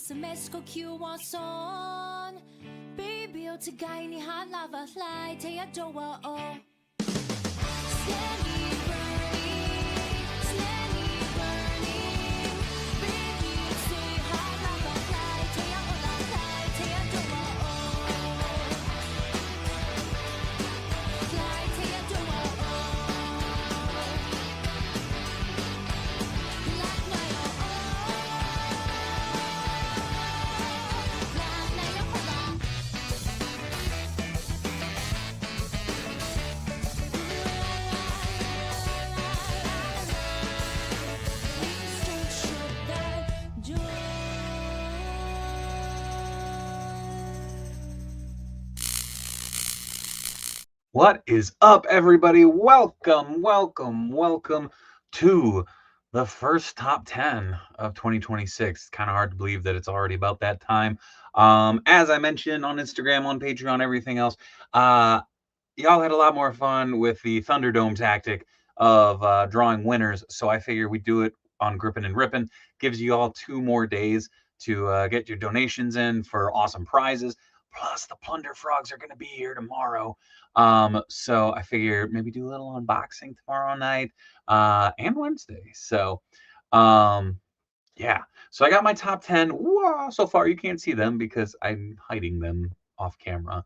SMS ก็คิววอซอนบีบิวที่ไกลนี่หาลาวาไลเทียโจวาโอWhat is up, everybody? Welcome to the first top 10 of 2026. It's kind of hard to believe that it's already about that time. As I mentioned on Instagram, on Patreon, everything else, y'all had a lot more fun with the Thunderdome tactic of drawing winners. So I figure we do it on Grippin' and Rippin'. Gives you all 2 more days to get your donations in for awesome prizes. Plus, the Plunder Frogs are going to be here tomorrow. So I figure maybe do a little unboxing tomorrow night and Wednesday. So, yeah. So I got my top 10. Whoa, so far you can't see them because I'm hiding them off camera.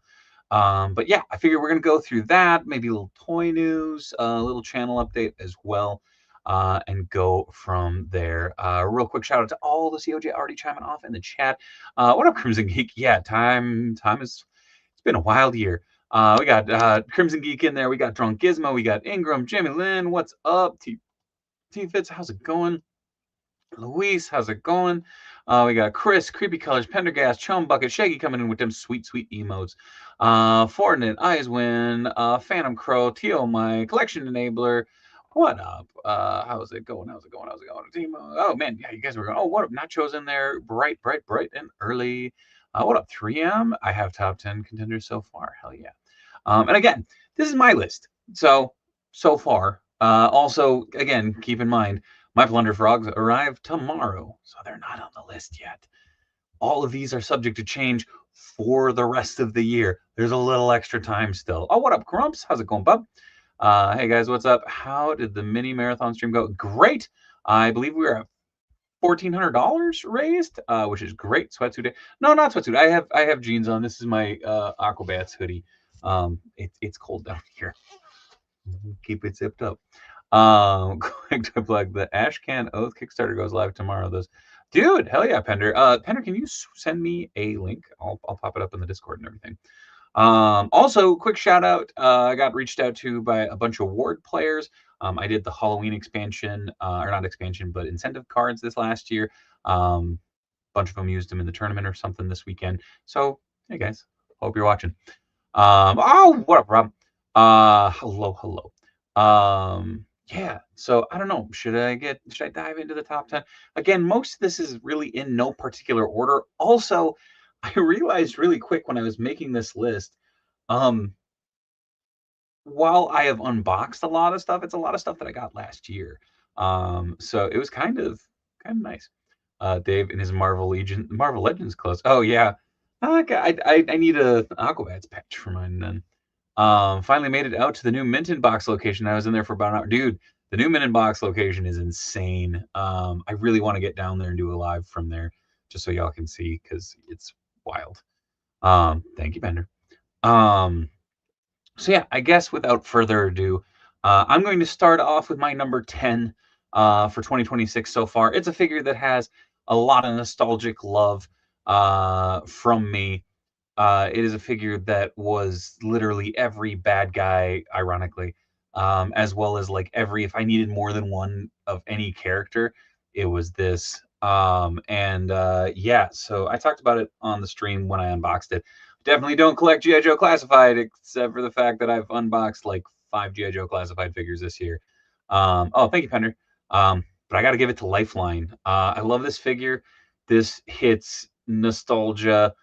But yeah, I figure we're going to go through that, maybe a little toy news, a little channel update as well. And go from there. Real quick shout out to all the COJ already chiming off in the chat. What up, Crimson Geek? Yeah, time is, it's been a wild year. We got Crimson Geek in there. We got Drunk Gizmo. We got Ingram, Jimmy Lynn. What's up? T Fitz, how's it going? Luis, how's it going? We got Chris, Creepy Colors, Pendergast, Chum Bucket, Shaggy coming in with them sweet emotes. Fortnite, Eyeswin, Phantom Crow, Tio, my collection enabler. What up? How's it going? Team, oh man, yeah, you guys were going. Oh, what up? Nacho's in there, bright and early. What up, 3M? I have top 10 contenders so far. Hell yeah. And again, this is my list. So far. Also, again, keep in mind, my Plunder Frogs arrive tomorrow, so they're not on the list yet. All of these are subject to change for the rest of the year. There's a little extra time still. Oh, what up, Grumps? How's it going, bub? Hey guys, what's up? How did the mini marathon stream go? Great. I believe we were at $1,400 raised, which is great. Sweatsuit. No, not sweatsuit. I have jeans on. This is my Aquabats hoodie. It's cold down here. Keep it zipped up. Going to plug the Ashcan Oath Kickstarter goes live tomorrow. Those, dude, hell yeah, Pender. Pender, can you send me a link? I'll pop it up in the Discord and everything. Also, quick shout out. I got reached out to by a bunch of Ward players. I did the Halloween expansion, or not expansion, but incentive cards this last year. Bunch of them used them in the tournament or something this weekend. So, hey guys, hope you're watching. Oh, what up, Rob? Hello. Yeah, so I don't know. Should I dive into the top 10? Again, most of this is really in no particular order. Also, I realized really quick when I was making this list, while I have unboxed a lot of stuff, it's a lot of stuff that I got last year. So it was kind of nice. Dave and his Marvel Legends clothes. Oh yeah. I need a Aquabats patch for mine then. Finally made it out to the new Minton box location. I was in there for about an hour. Dude, the new Minton box location is insane. I really want to get down there and do a live from there just so y'all can see, because it's wild. Thank you, Bender. So yeah, I guess without further ado, I'm going to start off with my number 10 for 2026 so far. It's a figure that has a lot of nostalgic love from me. It is a figure that was literally every bad guy, ironically, as well as like if I needed more than one of any character, it was this. Yeah, so I talked about it on the stream when I unboxed it. Definitely don't collect G.I. Joe Classified, except for the fact that I've unboxed like 5 G.I. Joe Classified figures this year. Oh, thank you, Pender. But I got to give it to Lifeline. I love this figure. This hits nostalgia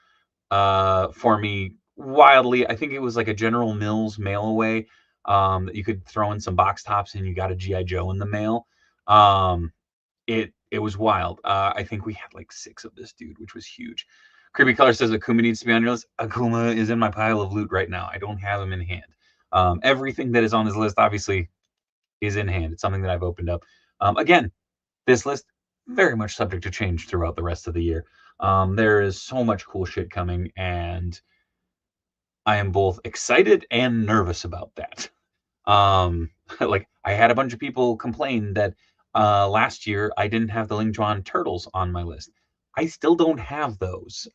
for me wildly. I think it was like a General Mills mail away that you could throw in some box tops and you got a G.I. Joe in the mail. It it was wild. I think we had like 6 of this dude, which was huge. Creepy Color says Akuma needs to be on your list. Akuma is in my pile of loot right now. I don't have him in hand. Everything that is on this list, obviously, is in hand. It's something that I've opened up. Again, this list very much subject to change throughout the rest of the year. There is so much cool shit coming, and I am both excited and nervous about that. Like, I had a bunch of people complain that last year I didn't have the Lingjuan turtles on my list. I still don't have those.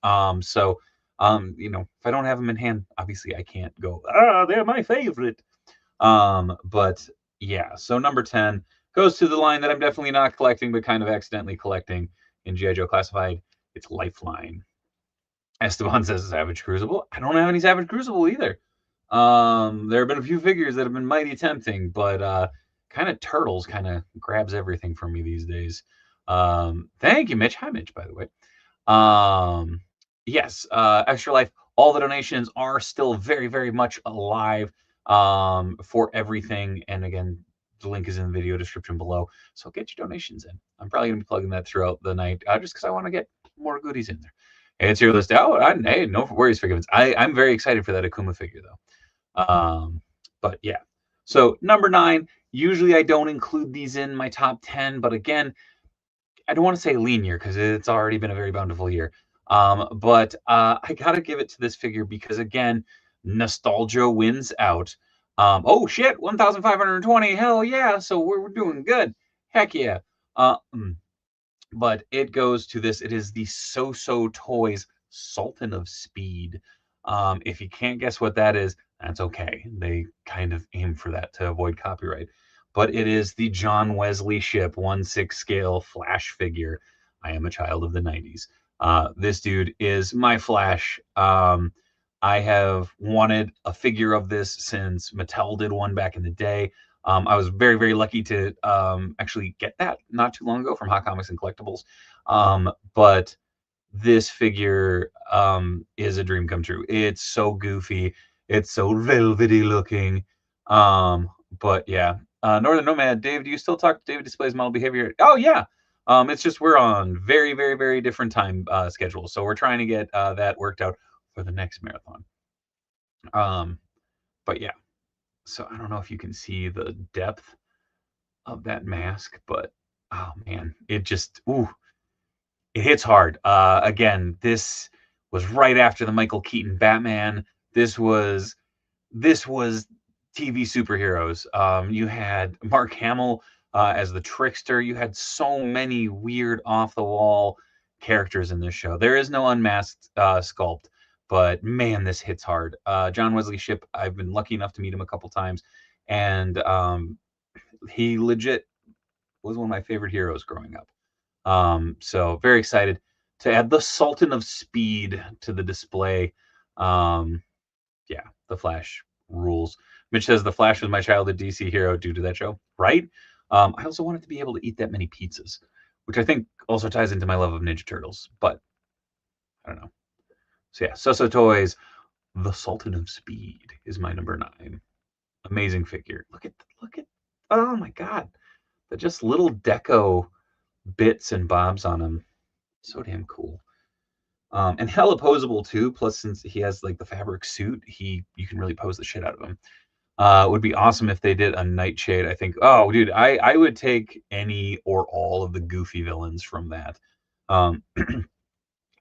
So if I don't have them in hand, obviously I can't go, they're my favorite. But yeah, so number 10 goes to the line that I'm definitely not collecting, but kind of accidentally collecting in G.I. Joe Classified. It's Lifeline. Esteban says Savage Crucible. I don't have any Savage Crucible either. There have been a few figures that have been mighty tempting, but kind of Turtles kind of grabs everything from me these days. Thank you, Mitch. Hi, Mitch, by the way. Yes, Extra Life, all the donations are still very, very much alive for everything. And again, the link is in the video description below. So get your donations in. I'm probably going to be plugging that throughout the night just because I want to get more goodies in there. Hey, it's your list. Hey, no worries, forgiveness. I'm very excited for that Akuma figure, though. But yeah. So number 9, usually I don't include these in my top 10, but again, I don't want to say lean year because it's already been a very bountiful year. But I got to give it to this figure because, again, nostalgia wins out. Oh, shit, 1,520. Hell yeah. So we're doing good. Heck yeah. But it goes to this. It is the So-So Toys Sultan of Speed. If you can't guess what that is, that's okay. They kind of aim for that to avoid copyright. But it is the John Wesley Ship 1/6 scale Flash figure. I am a child of the 90s. This dude is my Flash. I have wanted a figure of this since Mattel did one back in the day. I was very, very lucky to actually get that not too long ago from Hot Comics and Collectibles. But this figure is a dream come true. It's so goofy. It's so velvety looking. But yeah. Northern Nomad, Dave, do you still talk to David Display's model behavior? Oh, yeah. It's just we're on very, very, very different time schedules. So we're trying to get that worked out for the next marathon. But yeah. So I don't know if you can see the depth of that mask, but oh man, it just, it hits hard. Again, this was right after the Michael Keaton Batman. This was TV superheroes. You had Mark Hamill as the Trickster. You had so many weird off-the-wall characters in this show. There is no unmasked sculpt, but man, this hits hard. John Wesley Shipp, I've been lucky enough to meet him a couple times, and he legit was one of my favorite heroes growing up. So very excited to add the Sultan of Speed to the display. Yeah, the Flash rules. Mitch says the Flash was my childhood DC hero due to that show, right? I also wanted to be able to eat that many pizzas, which I think also ties into my love of Ninja Turtles, but I don't know. So yeah, So-So Toys, the Sultan of Speed is my number 9. Amazing figure. Look at, oh my God. The just little deco bits and bobs on him. So damn cool. And hella posable too. Plus, since he has like the fabric suit, you can really pose the shit out of him. It would be awesome if they did a Nightshade. I think, oh dude, I would take any or all of the goofy villains from that.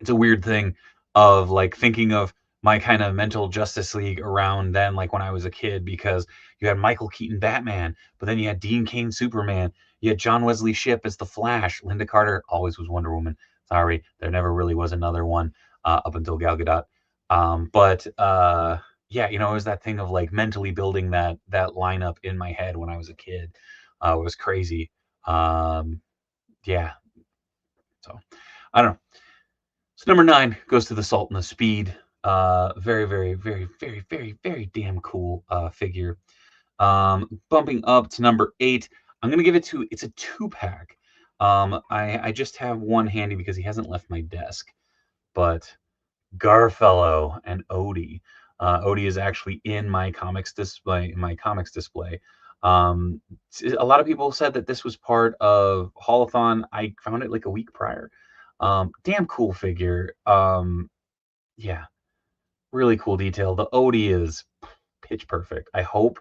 It's a weird thing of like thinking of my kind of mental Justice League around then, like when I was a kid, because you had Michael Keaton Batman, but then you had Dean Cain Superman, you had John Wesley Shipp as the Flash, Linda Carter always was Wonder Woman. Sorry, there never really was another one up until Gal Gadot. Yeah, it was that thing of like mentally building that lineup in my head when I was a kid. It was crazy. Yeah. So I don't know. So number 9 goes to the Sultan of Speed. Very, very, very, very, very, very damn cool figure. Bumping up to number 8, I'm gonna give it to, it's a 2-pack. I just have one handy because he hasn't left my desk, but Garfellow and Odie. Odie is actually in my comics display. A lot of people said that this was part of Haulathon. I found it like a week prior. Damn cool figure. Yeah, really cool detail. The Odie is pitch perfect. I hope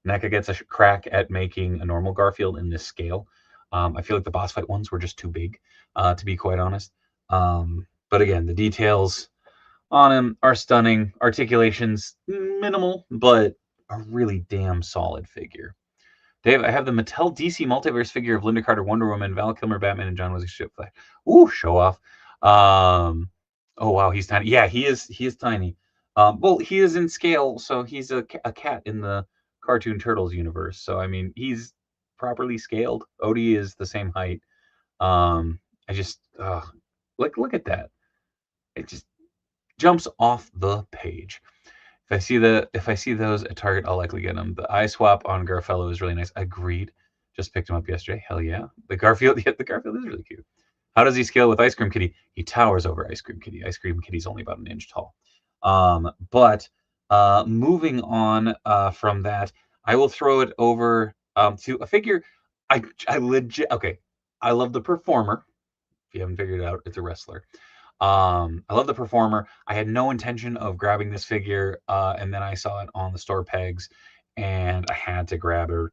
NECA gets a crack at making a normal Garfield in this scale. I feel like the boss fight ones were just too big, to be quite honest. But again, the details on him are stunning. Articulation's minimal, but a really damn solid figure. Dave, I have the Mattel DC Multiverse figure of Linda Carter, Wonder Woman, Val Kilmer, Batman, and John Wesley Shipley. Ooh, show off. Oh wow, he's tiny. Yeah, he is tiny. Well, he is in scale, so he's a cat in the Cartoon Turtles universe. So I mean, he's properly scaled. Odie is the same height. I just look at that. It just jumps off the page. If I see those at Target, I'll likely get them. The eye swap on Garfello is really nice. Agreed. Just picked him up yesterday. Hell yeah. The Garfield is really cute. How does he scale with Ice Cream Kitty? He towers over Ice Cream Kitty. Ice Cream Kitty's only about an inch tall. But moving on from that, I will throw it over to a figure. I legit okay. I love the Performer. If you haven't figured it out, it's a wrestler. I love the Performer. I had no intention of grabbing this figure, and then I saw it on the store pegs, and I had to grab her.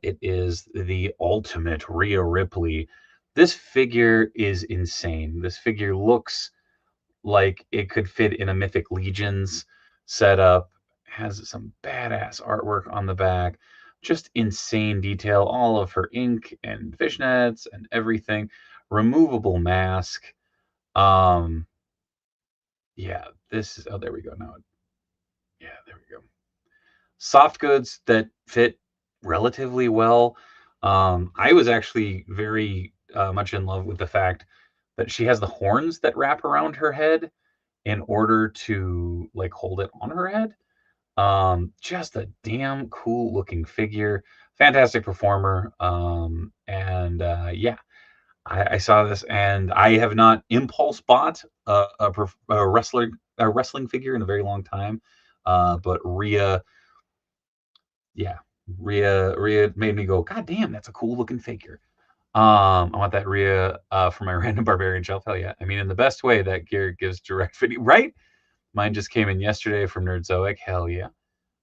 It is the ultimate Rhea Ripley. This figure is insane. This figure looks like it could fit in a Mythic Legions setup. Has some badass artwork on the back. Just insane detail. All of her ink and fishnets and everything. Removable mask. Yeah, this is, oh, there we go. Now, yeah, there we go. Soft goods that fit relatively well. I was actually very much in love with the fact that she has the horns that wrap around her head in order to like hold it on her head. Just a damn cool looking figure, fantastic performer. Yeah, I saw this, and I have not impulse bought a wrestling figure in a very long time. But Rhea, yeah, Rhea made me go, God damn, that's a cool looking figure. I want that Rhea for my random barbarian shelf. Hell yeah! I mean, in the best way that gear gives direct video, right? Mine just came in yesterday from Nerdzoic. Hell yeah!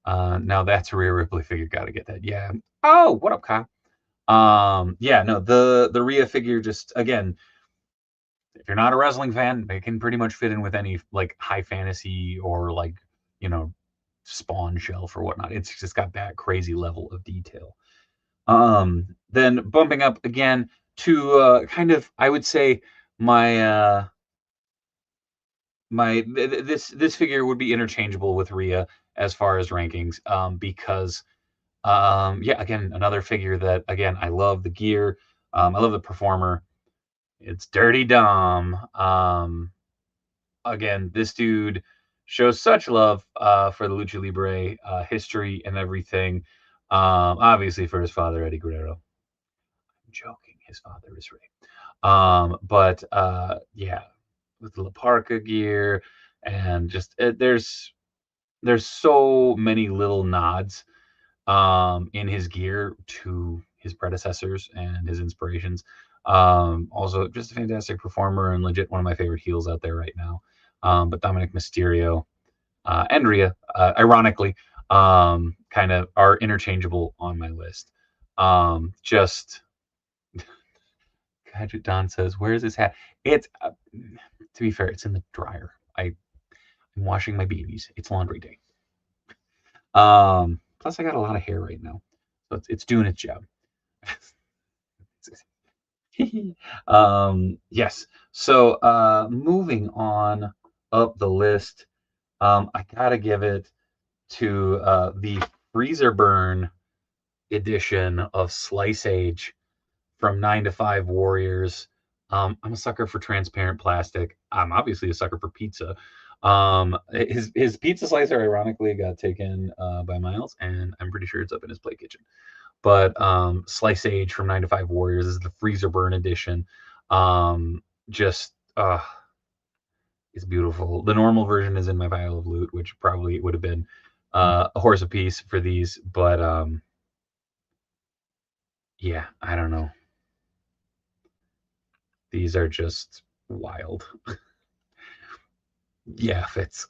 Now that's a Rhea Ripley figure. Got to get that. Yeah. Oh, what up, Kyle? Yeah, no, the Rhea figure, just again, if you're not a wrestling fan, it can pretty much fit in with any like high fantasy or like, you know, Spawn shelf or whatnot. It's just got that crazy level of detail. Then bumping up again to kind of, I would say my this figure would be interchangeable with Rhea as far as rankings, because yeah, again, another figure that, again, I love the gear. I love the performer. It's Dirty Dom. Again, this dude shows such love for the Lucha Libre history and everything. Obviously for his father, Eddie Guerrero. I'm joking. His father is Ray. But yeah, with the La Parca gear and just there's so many little nods in his gear to his predecessors and his inspirations. Also, just a fantastic performer and legit one of my favorite heels out there right now. But Dominic Mysterio and Rhea, ironically, kind of are interchangeable on my list. Just Gadget Don says, "Where's his hat?" It's to be fair, it's in the dryer. I'm washing my babies. It's laundry day. Plus, I got a lot of hair right now, so it's doing its job. Yes. So moving on up the list, I gotta give it to the Freezer Burn edition of Slice Age from 9 to 5 Warriors. I'm a sucker for transparent plastic. I'm obviously a sucker for pizza. His pizza slicer, ironically, got taken by Miles, and I'm pretty sure it's up in his play kitchen. But Slice Age from 9 to 5 Warriors is the Freezer Burn edition. Just it's beautiful. The normal version is in my pile of loot, which probably would have been a horse apiece for these, but Yeah, I don't know. These are just wild. Yeah, fits.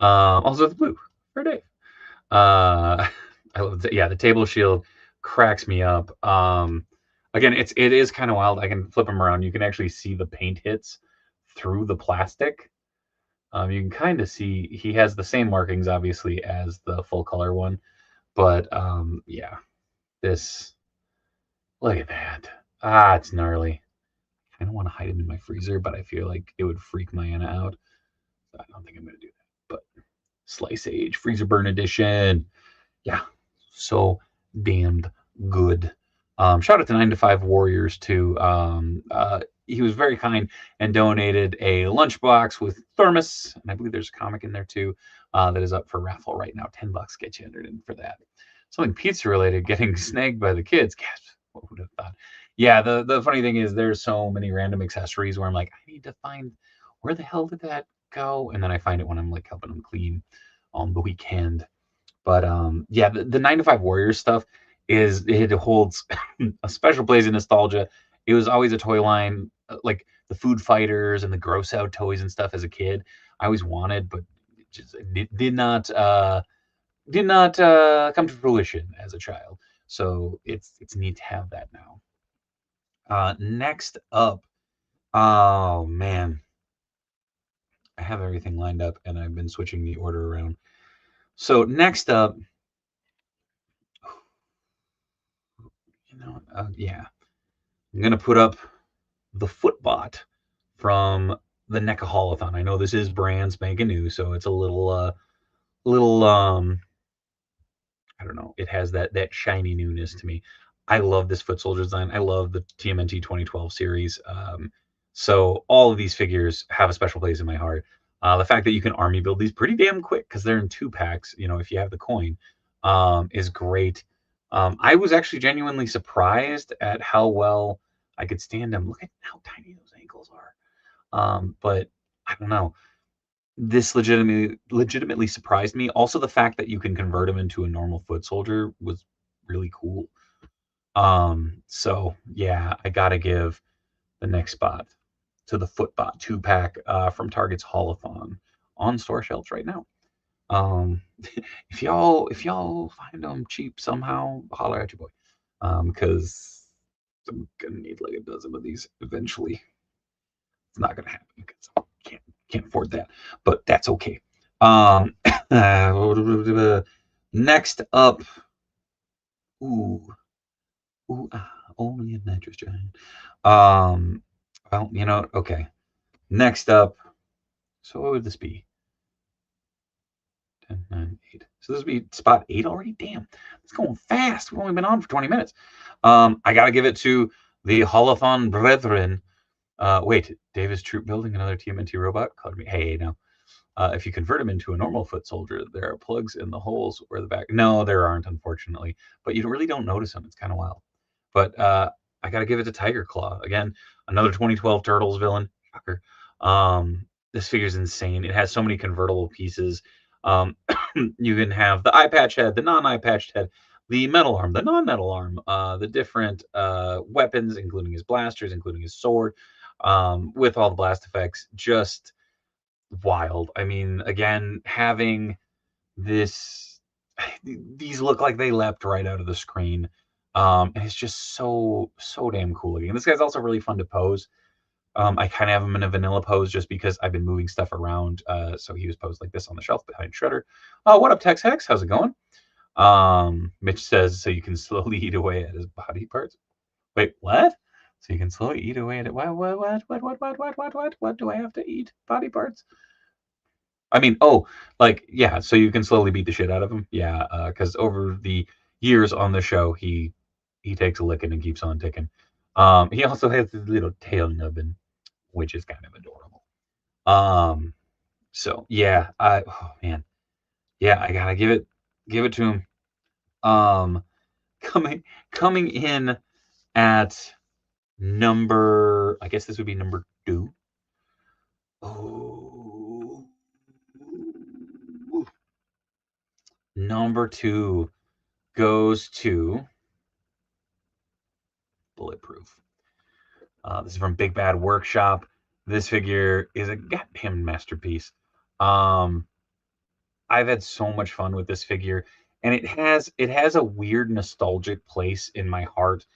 Also the blue for Dave. I love yeah, the table shield cracks me up. Again, it is kind of wild. I can flip them around. You can actually see the paint hits through the plastic. You can kind of see he has the same markings, obviously, as the full color one. But yeah, this look at that. Ah, it's gnarly. I don't want to hide him in my freezer, but I feel like it would freak my Anna out. So I don't think I'm gonna do that. But Slice Age Freezer Burn Edition. Yeah, so damned good. Shout out to 9 to 5 Warriors too. He was very kind and donated a lunchbox with thermos, and I believe there's a comic in there too. That is up for raffle right now. $10 gets you entered in for that. Something pizza related, getting snagged by the kids. Gasp! What would have thought? Yeah, the funny thing is there's so many random accessories where I'm like, I need to find where the hell did that go, and then I find it when I'm like helping them clean on the weekend. But yeah, the 9 to 5 Warriors stuff it holds a special place in nostalgia. It was always a toy line, like the Food Fighters and the Gross Out toys and stuff as a kid. I always wanted, but it just did not come to fruition as a child. So it's neat to have that now. Next up, oh man, I have everything lined up and I've been switching the order around. So next up, yeah, I'm gonna put up the Footbot from the NECA-Haulathon. I know this is brand spanking new, so it's a little I don't know. It has that shiny newness to me. I love this foot soldier design. I love the TMNT 2012 series. So all of these figures have a special place in my heart. The fact that you can army build these pretty damn quick because they're in 2 packs, if you have the coin, is great. I was actually genuinely surprised at how well I could stand them. Look at how tiny those ankles are. But I don't know. This legitimately surprised me. Also, the fact that you can convert him into a normal foot soldier was really cool. So yeah, I gotta give the next spot to the Footbot 2-pack from Target's Haulathon on store shelves right now. Um, if y'all find them cheap somehow, holler at your boy. Because I'm gonna need like a dozen of these eventually. It's not gonna happen because I can't afford that, but that's okay. Um, next up, ooh, only a nitrous giant. Well, okay. Next up, so what would this be? 10, 9, 8. So this would be spot 8 already? Damn, it's going fast. We've only been on for 20 minutes. I got to give it to the Holothon Brethren. Wait, Davis Troop building another TMNT robot? Called me. Hey, now, if you convert them into a normal foot soldier, there are plugs in the holes where the back. No, there aren't, unfortunately. But you really don't notice them. It's kind of wild. But I got to give it to Tiger Claw. Again, another 2012 Turtles villain. Shocker. This figure's insane. It has so many convertible pieces. You can have the eye patch head, the non-eye patched head, the metal arm, the non-metal arm, the different weapons, including his blasters, including his sword, with all the blast effects. Just wild. I mean, again, having this, these look like they leapt right out of the screen. And it's just so damn cool looking. And this guy's also really fun to pose. I kind of have him in a vanilla pose just because I've been moving stuff around. So he was posed like this on the shelf behind Shredder. Oh, what up, Tex Hex? How's it going? Mitch says so you can slowly eat away at his body parts. Wait, what? So you can slowly eat away at it. What do I have to eat? Body parts? I mean, oh, like, yeah, so you can slowly beat the shit out of him. Yeah, because over the years on the show, he takes a licking and keeps on ticking. He also has his little tail nubbin, which is kind of adorable. So yeah, oh man, yeah, I gotta give it to him. Um, coming in at number, I guess this would be number 2. Oh, number 2 goes to Bulletproof. This is from Big Bad Workshop. This figure is a goddamn masterpiece. I've had so much fun with this figure, and it has a weird nostalgic place in my heart.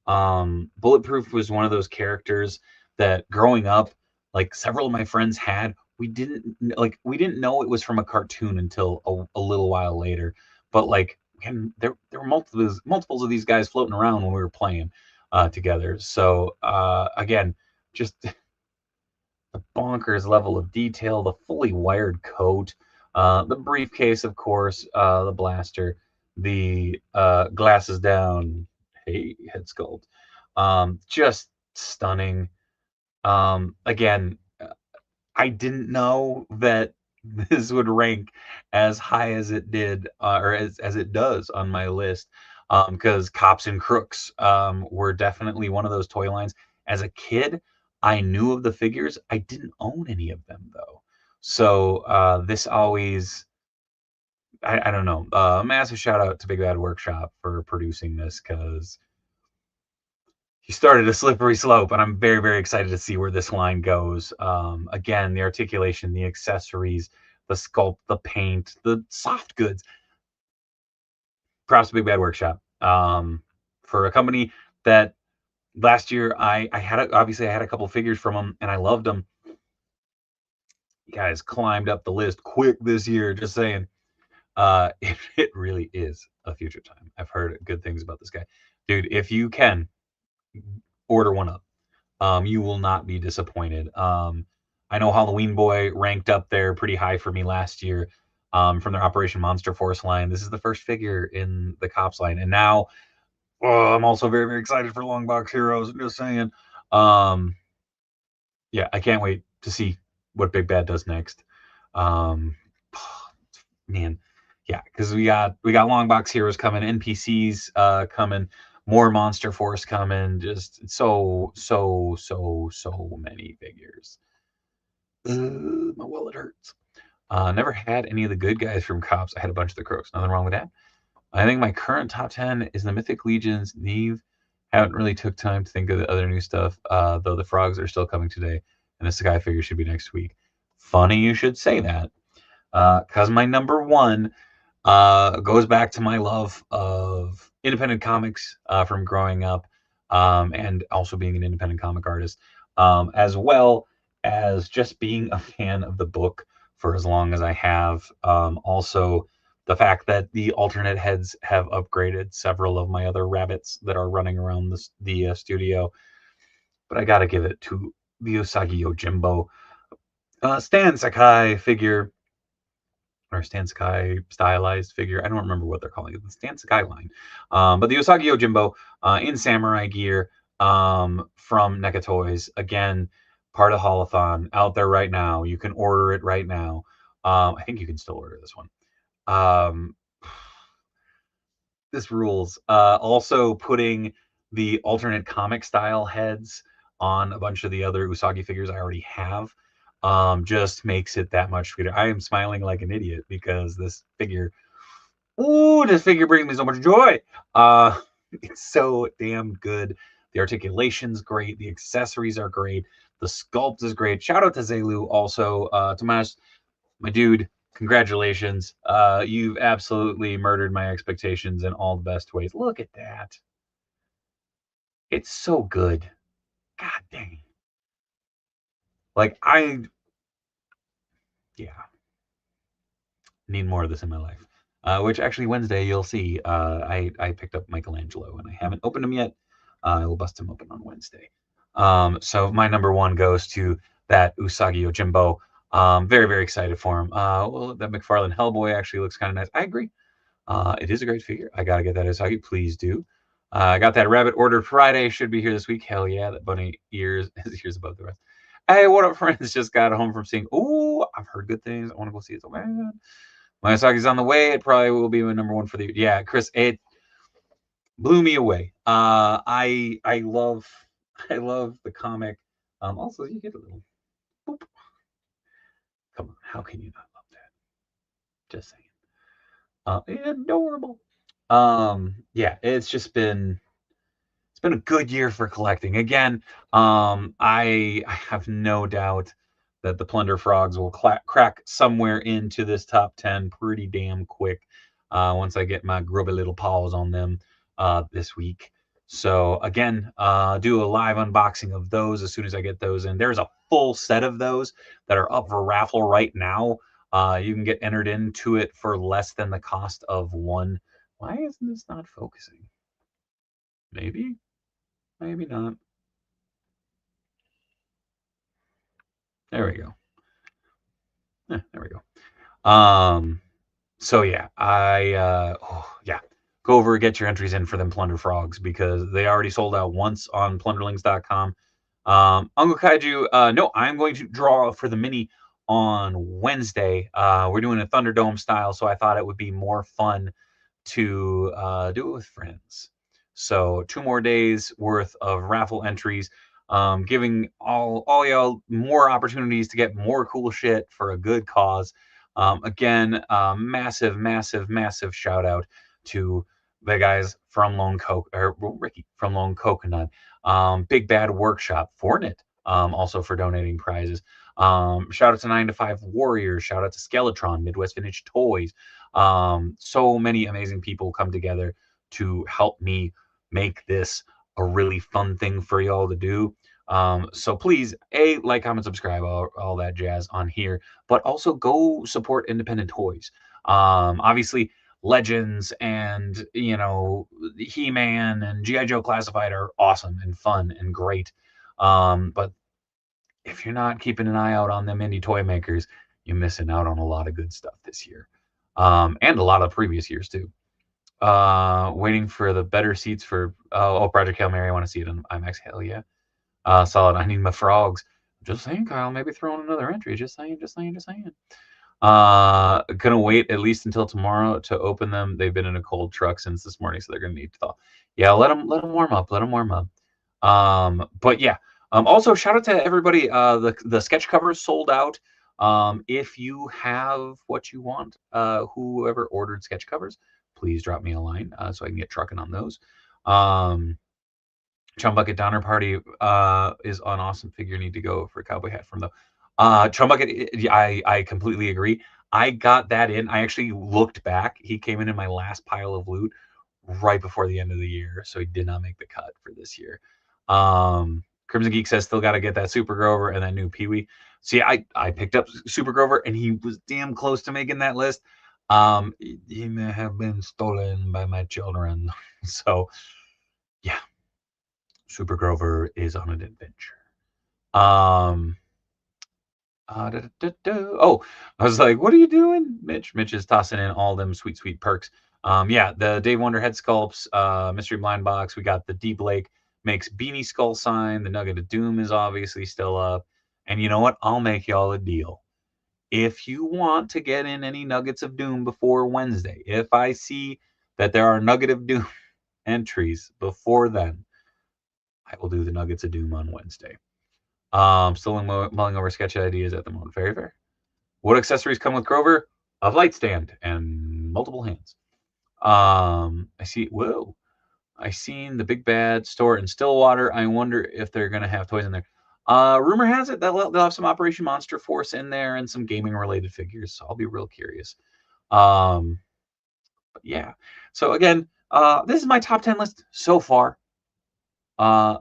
Bulletproof was one of those characters that growing up, like several of my friends had. We didn't know it was from a cartoon until a little while later. But like, again, there were multiples of these guys floating around when we were playing together. So again, just the bonkers level of detail, the fully wired coat, the briefcase, of course, the blaster, the glasses down, hey, head sculpt, just stunning. Again, I didn't know that this would rank as high as it did, or as it does on my list, because Cops and Crooks were definitely one of those toy lines. As a kid, I knew of the figures. I didn't own any of them though. So this always, I don't know. Massive shout out to Big Bad Workshop for producing this, because he started a slippery slope, and I'm very, very excited to see where this line goes. Again, the articulation, the accessories, the sculpt, the paint, the soft goods. Props to Big Bad Workshop for a company that last year I had obviously I had a couple figures from them and I loved them. You guys climbed up the list quick this year. Just saying, it really is a future time. I've heard good things about this guy, dude. If you can order one up, you will not be disappointed. I know Halloween Boy ranked up there pretty high for me last year, from their Operation Monster Force line. This is the first figure in the Cops line, and now I'm also very, very excited for Long Box Heroes. I'm just saying. Yeah, I can't wait to see what Big Bad does next. Man, yeah, because we got Long Box Heroes coming, NPCs coming, more Monster Force coming, just so many figures. My wallet hurts. Never had any of the good guys from Cops. I had a bunch of the Crooks. Nothing wrong with that. I think my current top 10 is the Mythic Legions, Neve. Haven't really took time to think of the other new stuff, though the frogs are still coming today, and the Sky figure should be next week. Funny you should say that, because my number one goes back to my love of independent comics from growing up, and also being an independent comic artist, as well as just being a fan of the book for as long as I have. Also, the fact that the alternate heads have upgraded several of my other rabbits that are running around the studio. But I got to give it to the Usagi Yojimbo Stan Sakai figure, or Stan Sakai stylized figure. I don't remember what they're calling it. The Stan Sakai line. But the Usagi Yojimbo in samurai gear, from NECA Toys. Again, part of Holothon, out there right now. You can order it right now. I think you can still order this one. This rules. Also putting the alternate comic style heads on a bunch of the other Usagi figures I already have, just makes it that much sweeter. I am smiling like an idiot because this figure brings me so much joy. It's so damn good. The articulation's great. The accessories are great. The sculpt is great. Shout out to Zelu also. Tomas, my dude, congratulations. You've absolutely murdered my expectations in all the best ways. Look at that. It's so good. God dang. Like, yeah, need more of this in my life. Which actually Wednesday you'll see. I picked up Michelangelo and I haven't opened him yet. I will bust him open on Wednesday. So my number one goes to that Usagi Yojimbo. Very, very excited for him. Well, that McFarlane Hellboy actually looks kind of nice. I agree. It is a great figure. I gotta get that Usagi. Please do. I got that rabbit ordered Friday. Should be here this week. Hell yeah! That bunny ears, his ears above the rest. Hey, what up, friends? Just got home from seeing. Ooh, I've heard good things. I want to go see it so bad. My Usagi's on the way. It probably will be my number one for the year. Yeah, Chris, it blew me away. I love the comic. Also, you get a little. Boop. Come on, how can you not love that? Just saying. Adorable. Yeah, it's just been it's been a good year for collecting. Again, I have no doubt that the Plunder Frogs will crack somewhere into this top 10 pretty damn quick once I get my grubby little paws on them this week. So again, do a live unboxing of those as soon as I get those in. There's a full set of those that are up for raffle right now. You can get entered into it for less than the cost of one. Why isn't this not focusing? Maybe, maybe not. There we go. There we go. So yeah, yeah, go over and get your entries in for them Plunder Frogs because they already sold out once on plunderlings.com. Uncle Kaiju, no, I'm going to draw for the mini on Wednesday. We're doing a Thunderdome style, so I thought it would be more fun to do it with friends. So 2 more days worth of raffle entries, giving all y'all more opportunities to get more cool shit for a good cause. Again, massive, massive, massive shout out to the guys from Ricky from Lone Coconut, Big Bad Workshop, Fortnite, also for donating prizes. Shout out to 9 to 5 Warriors. Shout out to Skeletron, Midwest Vintage Toys. So many amazing people come together to help me make this a really fun thing for y'all to do. So please, like, comment, subscribe, all that jazz on here, but also go support independent toys. Obviously, Legends and, He-Man and G.I. Joe Classified are awesome and fun and great. But if you're not keeping an eye out on them indie toy makers, you're missing out on a lot of good stuff this year. And a lot of previous years too. Waiting for the better seats for Project Hail Mary. I want to see it in IMAX. Hell yeah. Solid. I need my frogs. Just saying, Kyle. Maybe throw in another entry. Just saying. Gonna wait at least until tomorrow to open them. They've been in a cold truck since this morning, so they're gonna need to thaw. Yeah, let them warm up. But yeah. Also, shout out to everybody. The sketch covers sold out. If you have what you want, whoever ordered sketch covers, please drop me a line so I can get trucking on those. Chum Bucket Donner Party is an awesome figure. Need to go for a cowboy hat from the Chum Bucket. I completely agree. I got that in. I actually looked back. He came in my last pile of loot right before the end of the year, so he did not make the cut for this year. Crimson Geek says still got to get that Super Grover and that new Pee Wee. See, I picked up Super Grover and he was damn close to making that list. He may have been stolen by my children. So, yeah, Super Grover is on an adventure. Oh, I was like, what are you doing? Mitch is tossing in all them sweet, sweet perks. Yeah, the Dave Wonder head sculpts, Mystery Blind Box. We got the D Blake makes Beanie Skull sign. The Nugget of Doom is obviously still up. And you know what? I'll make y'all a deal. If you want to get in any Nuggets of Doom before Wednesday, if I see that there are Nugget of Doom entries before then, I will do the Nuggets of Doom on Wednesday. Still mulling over sketch ideas at the moment. Very fair. What accessories come with Grover? A light stand and multiple hands. I see. Whoa. I seen the Big Bad store in Stillwater. I wonder if they're gonna have toys in there. Rumor has it that they'll have some Operation Monster Force in there and some gaming related figures. So I'll be real curious. But yeah. So again, this is my top 10 list so far.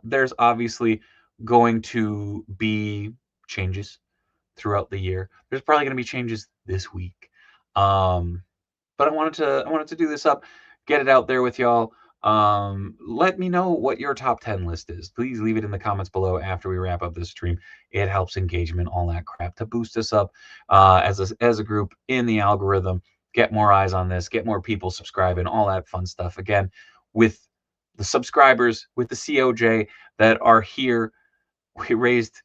There's obviously going to be changes throughout the year. There's probably going to be changes this week. But I wanted to do this up, get it out there with y'all. Let me know what your top 10 list is. Please leave it in the comments below after we wrap up this stream. It helps engagement, all that crap, to boost us up as a group in the algorithm, get more eyes on this, get more people subscribing, all that fun stuff. Again, with the subscribers, with the COJ that are here, we raised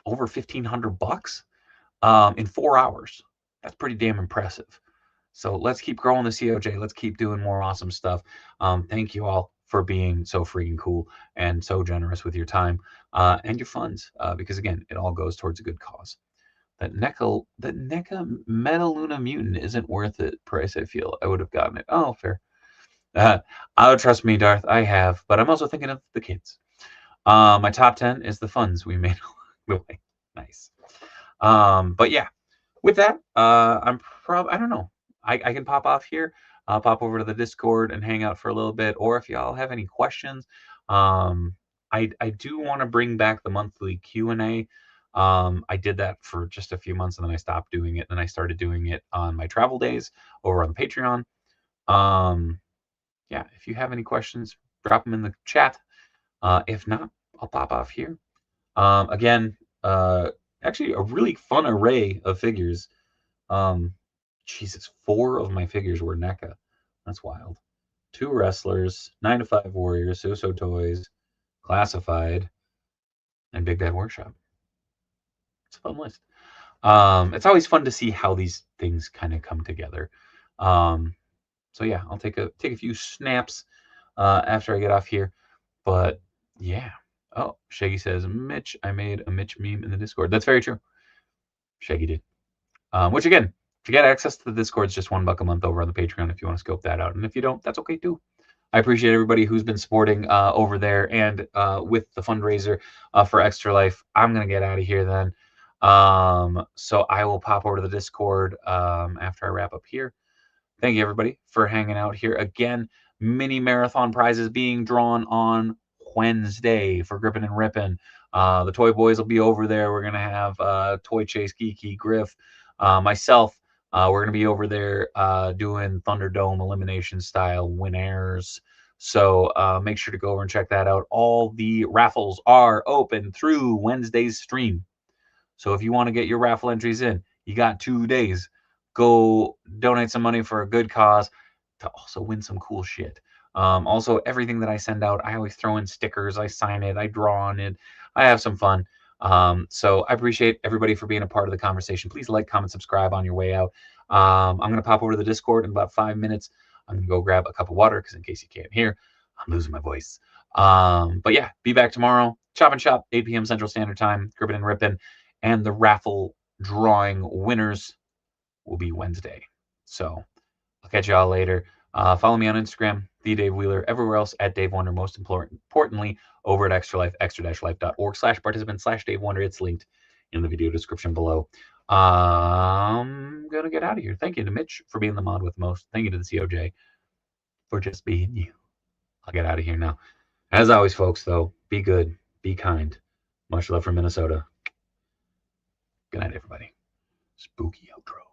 over $1,500 in 4 hours. That's pretty damn impressive. So let's keep growing the COJ. Let's keep doing more awesome stuff. Thank you all for being so freaking cool and so generous with your time and your funds, because again, it all goes towards a good cause. That NECA Metaluna Mutant isn't worth it price. I feel I would have gotten it. Oh, fair. Oh, trust me, Darth, I have, but I'm also thinking of the kids. My top 10 is the funds we made along the way. Nice. But yeah, with that, I don't know. I can pop off here. I'll pop over to the Discord and hang out for a little bit. Or if y'all have any questions, I do want to bring back the monthly Q&A. I did that for just a few months and then I stopped doing it. And I started doing it on my travel days over on the Patreon. Yeah, if you have any questions, drop them in the chat. If not, I'll pop off here. Again, actually a really fun array of figures. Jesus, 4 of my figures were NECA. That's wild. 2 wrestlers, 9 to 5 warriors, So Toys, Classified, and Big Bad Workshop. It's a fun list. It's always fun to see how these things kind of come together. So yeah, I'll take a few snaps after I get off here. But yeah. Oh, Shaggy says, Mitch, I made a Mitch meme in the Discord. That's very true. Shaggy did. Which again, if you get access to the Discord, it's just $1 a month over on the Patreon if you want to scope that out. And if you don't, that's okay too. I appreciate everybody who's been supporting over there and with the fundraiser for Extra Life. I'm going to get out of here then. So I will pop over to the Discord after I wrap up here. Thank you, everybody, for hanging out here. Again, mini marathon prizes being drawn on Wednesday for Grippin' and Rippin'. The Toy Boys will be over there. We're going to have Toy Chase, Geeky, Griff, myself. We're going to be over there doing Thunderdome elimination style winners. So make sure to go over and check that out. All the raffles are open through Wednesday's stream. So if you want to get your raffle entries in, you got 2 days. Go donate some money for a good cause to also win some cool shit. Also, everything that I send out, I always throw in stickers. I sign it. I draw on it. I have some fun. So I appreciate everybody for being a part of the conversation. Please like, comment, subscribe on your way out. I'm going to pop over to the Discord in about 5 minutes. I'm going to go grab a cup of water because in case you can't hear, I'm losing my voice. But yeah, be back tomorrow. Chop and Shop, 8 p.m. Central Standard Time, Grippin' and Rippin'. And the raffle drawing winners will be Wednesday. So I'll catch y'all later. Follow me on Instagram, the Dave Wheeler, everywhere else at Dave Wonder. Most importantly, over at Extra Life, extra-life.org/participant/Dave Wonder. It's linked in the video description below. I'm gonna get out of here. Thank you to Mitch for being the mod with most. Thank you to the COJ for just being you. I'll get out of here now. As always, folks, though, be good, be kind. Much love from Minnesota. Good night, everybody. Spooky outro.